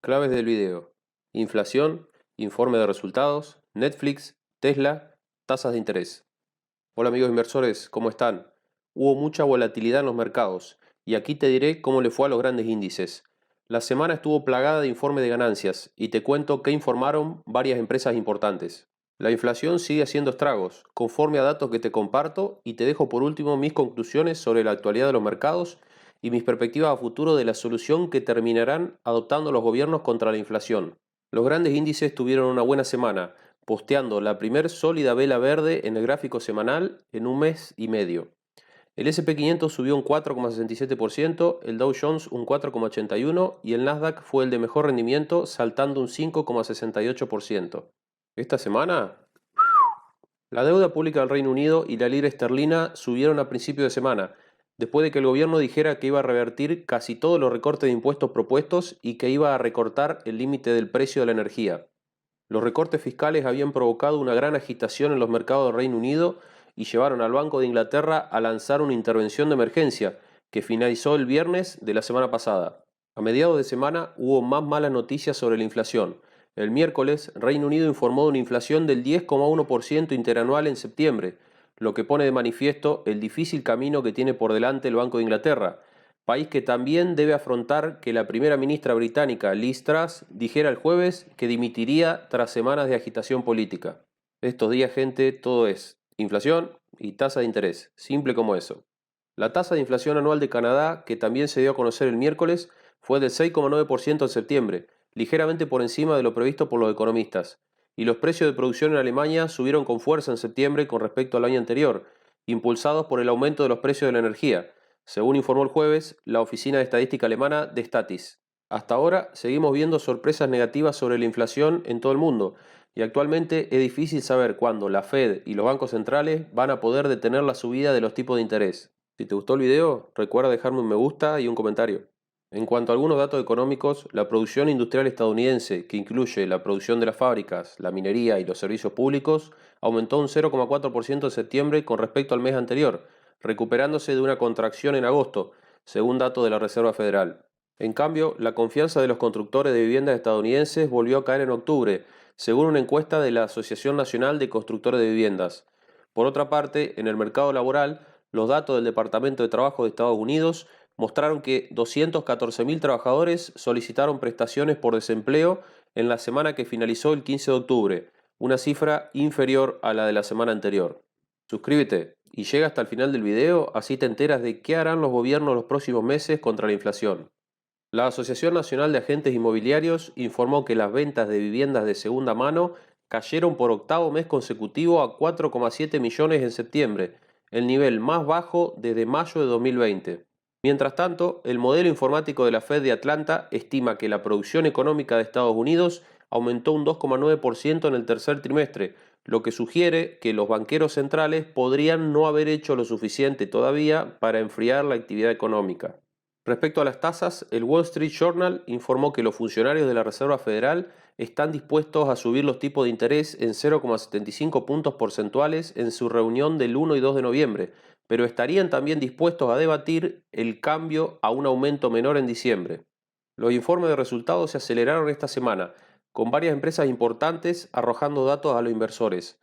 Claves del video. Inflación, informe de resultados, Netflix, Tesla, tasas de interés. Hola amigos inversores, ¿cómo están? Hubo mucha volatilidad en los mercados y aquí te diré cómo le fue a los grandes índices. La semana estuvo plagada de informes de ganancias y te cuento qué informaron varias empresas importantes. La inflación sigue haciendo estragos, conforme a datos que te comparto, y te dejo por último mis conclusiones sobre la actualidad de los mercados y mis perspectivas a futuro de la solución que terminarán adoptando los gobiernos contra la inflación. Los grandes índices tuvieron una buena semana, posteando la primer sólida vela verde en el gráfico semanal en un mes y medio. El S&P 500 subió un 4,67%, el Dow Jones un 4,81% y el Nasdaq fue el de mejor rendimiento, saltando un 5,68%. Esta semana, la deuda pública del Reino Unido y la libra esterlina subieron a principio de semana, después de que el gobierno dijera que iba a revertir casi todos los recortes de impuestos propuestos y que iba a recortar el límite del precio de la energía. Los recortes fiscales habían provocado una gran agitación en los mercados del Reino Unido y llevaron al Banco de Inglaterra a lanzar una intervención de emergencia, que finalizó el viernes de la semana pasada. A mediados de semana hubo más malas noticias sobre la inflación. El miércoles, Reino Unido informó de una inflación del 10,1% interanual en septiembre, lo que pone de manifiesto el difícil camino que tiene por delante el Banco de Inglaterra, país que también debe afrontar que la primera ministra británica, Liz Truss, dijera el jueves que dimitiría tras semanas de agitación política. Estos días, gente, todo es inflación y tasa de interés, simple como eso. La tasa de inflación anual de Canadá, que también se dio a conocer el miércoles, fue del 6,9% en septiembre, ligeramente por encima de lo previsto por los economistas. Y los precios de producción en Alemania subieron con fuerza en septiembre con respecto al año anterior, impulsados por el aumento de los precios de la energía, según informó el jueves la Oficina de Estadística Alemana de Statis. Hasta ahora seguimos viendo sorpresas negativas sobre la inflación en todo el mundo y actualmente es difícil saber cuándo la Fed y los bancos centrales van a poder detener la subida de los tipos de interés. Si te gustó el video, recuerda dejarme un me gusta y un comentario. En cuanto a algunos datos económicos, la producción industrial estadounidense, que incluye la producción de las fábricas, la minería y los servicios públicos, aumentó un 0,4% en septiembre con respecto al mes anterior, recuperándose de una contracción en agosto, según datos de la Reserva Federal. En cambio, la confianza de los constructores de viviendas estadounidenses volvió a caer en octubre, según una encuesta de la Asociación Nacional de Constructores de Viviendas. Por otra parte, en el mercado laboral, los datos del Departamento de Trabajo de Estados Unidos mostraron que 214.000 trabajadores solicitaron prestaciones por desempleo en la semana que finalizó el 15 de octubre, una cifra inferior a la de la semana anterior. Suscríbete y llega hasta el final del video, así te enteras de qué harán los gobiernos los próximos meses contra la inflación. La Asociación Nacional de Agentes Inmobiliarios informó que las ventas de viviendas de segunda mano cayeron por octavo mes consecutivo a 4,7 millones en septiembre, el nivel más bajo desde mayo de 2020. Mientras tanto, el modelo informático de la Fed de Atlanta estima que la producción económica de Estados Unidos aumentó un 2,9% en el tercer trimestre, lo que sugiere que los banqueros centrales podrían no haber hecho lo suficiente todavía para enfriar la actividad económica. Respecto a las tasas, el Wall Street Journal informó que los funcionarios de la Reserva Federal están dispuestos a subir los tipos de interés en 0,75 puntos porcentuales en su reunión del 1 y 2 de noviembre, pero estarían también dispuestos a debatir el cambio a un aumento menor en diciembre. Los informes de resultados se aceleraron esta semana, con varias empresas importantes arrojando datos a los inversores.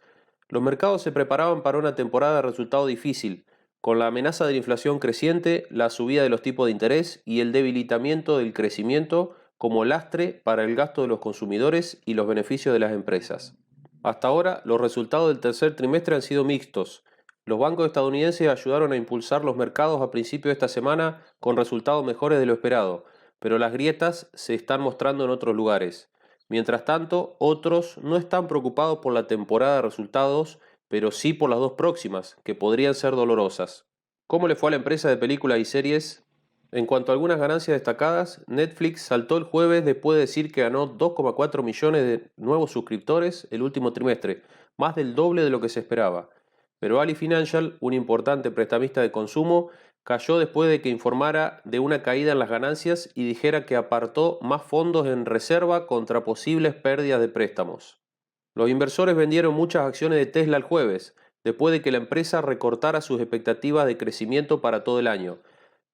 Los mercados se preparaban para una temporada de resultados difícil, con la amenaza de la inflación creciente, la subida de los tipos de interés y el debilitamiento del crecimiento como lastre para el gasto de los consumidores y los beneficios de las empresas. Hasta ahora, los resultados del tercer trimestre han sido mixtos. Los bancos estadounidenses ayudaron a impulsar los mercados a principios de esta semana con resultados mejores de lo esperado, pero las grietas se están mostrando en otros lugares. Mientras tanto, otros no están preocupados por la temporada de resultados, pero sí por las dos próximas, que podrían ser dolorosas. ¿Cómo le fue a la empresa de películas y series? En cuanto a algunas ganancias destacadas, Netflix saltó el jueves después de decir que ganó 2,4 millones de nuevos suscriptores el último trimestre, más del doble de lo que se esperaba. Pero Ali Financial, un importante prestamista de consumo, cayó después de que informara de una caída en las ganancias y dijera que apartó más fondos en reserva contra posibles pérdidas de préstamos. Los inversores vendieron muchas acciones de Tesla el jueves, después de que la empresa recortara sus expectativas de crecimiento para todo el año.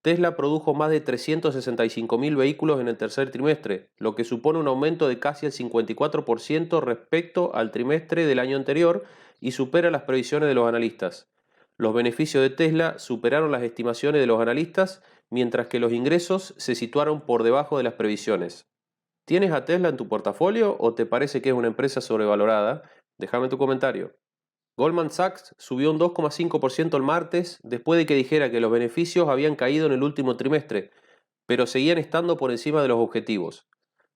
Tesla produjo más de 365.000 vehículos en el tercer trimestre, lo que supone un aumento de casi el 54% respecto al trimestre del año anterior y supera las previsiones de los analistas. Los beneficios de Tesla superaron las estimaciones de los analistas, mientras que los ingresos se situaron por debajo de las previsiones. ¿Tienes a Tesla en tu portafolio o te parece que es una empresa sobrevalorada? Déjame tu comentario. Goldman Sachs subió un 2,5% el martes después de que dijera que los beneficios habían caído en el último trimestre, pero seguían estando por encima de los objetivos.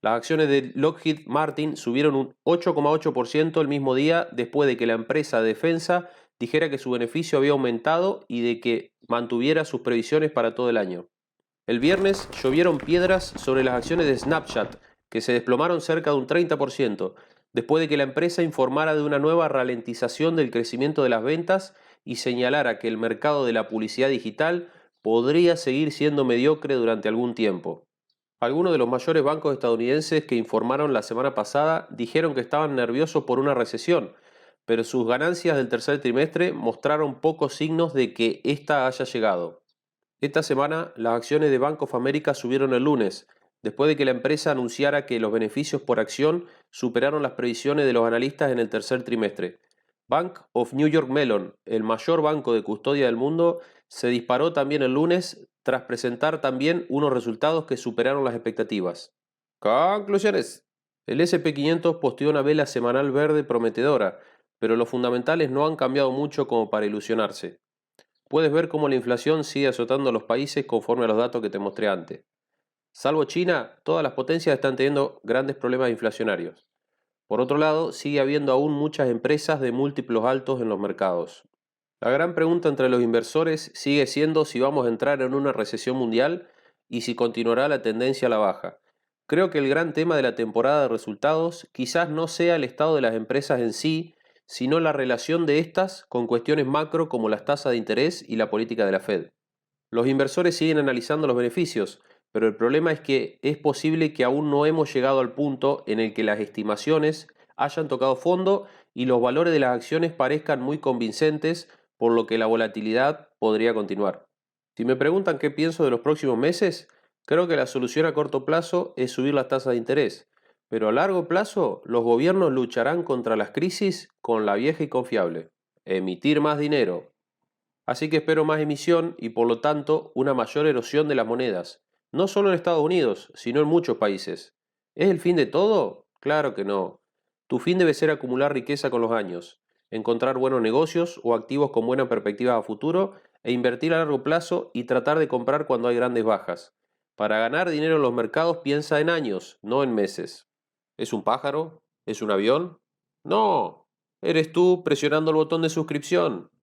Las acciones de Lockheed Martin subieron un 8,8% el mismo día después de que la empresa de defensa dijera que su beneficio había aumentado y de que mantuviera sus previsiones para todo el año. El viernes llovieron piedras sobre las acciones de Snapchat, que se desplomaron cerca de un 30%, después de que la empresa informara de una nueva ralentización del crecimiento de las ventas y señalara que el mercado de la publicidad digital podría seguir siendo mediocre durante algún tiempo. Algunos de los mayores bancos estadounidenses que informaron la semana pasada dijeron que estaban nerviosos por una recesión, pero sus ganancias del tercer trimestre mostraron pocos signos de que ésta haya llegado. Esta semana, las acciones de Bank of America subieron el lunes, después de que la empresa anunciara que los beneficios por acción superaron las previsiones de los analistas en el tercer trimestre. Bank of New York Mellon, el mayor banco de custodia del mundo, se disparó también el lunes tras presentar también unos resultados que superaron las expectativas. Conclusiones. El SP 500 posteó una vela semanal verde prometedora, pero los fundamentales no han cambiado mucho como para ilusionarse. Puedes ver cómo la inflación sigue azotando a los países conforme a los datos que te mostré antes. Salvo China, todas las potencias están teniendo grandes problemas inflacionarios. Por otro lado, sigue habiendo aún muchas empresas de múltiplos altos en los mercados. La gran pregunta entre los inversores sigue siendo si vamos a entrar en una recesión mundial y si continuará la tendencia a la baja. Creo que el gran tema de la temporada de resultados quizás no sea el estado de las empresas en sí, sino la relación de estas con cuestiones macro como las tasas de interés y la política de la Fed. Los inversores siguen analizando los beneficios, pero el problema es que es posible que aún no hemos llegado al punto en el que las estimaciones hayan tocado fondo y los valores de las acciones parezcan muy convincentes, por lo que la volatilidad podría continuar. Si me preguntan qué pienso de los próximos meses, creo que la solución a corto plazo es subir las tasas de interés, pero a largo plazo los gobiernos lucharán contra las crisis con la vieja y confiable: emitir más dinero. Así que espero más emisión y por lo tanto una mayor erosión de las monedas, no solo en Estados Unidos, sino en muchos países. ¿Es el fin de todo? Claro que no. Tu fin debe ser acumular riqueza con los años, encontrar buenos negocios o activos con buenas perspectivas a futuro e invertir a largo plazo y tratar de comprar cuando hay grandes bajas. Para ganar dinero en los mercados piensa en años, no en meses. ¿Es un pájaro? ¿Es un avión? No, eres tú presionando el botón de suscripción.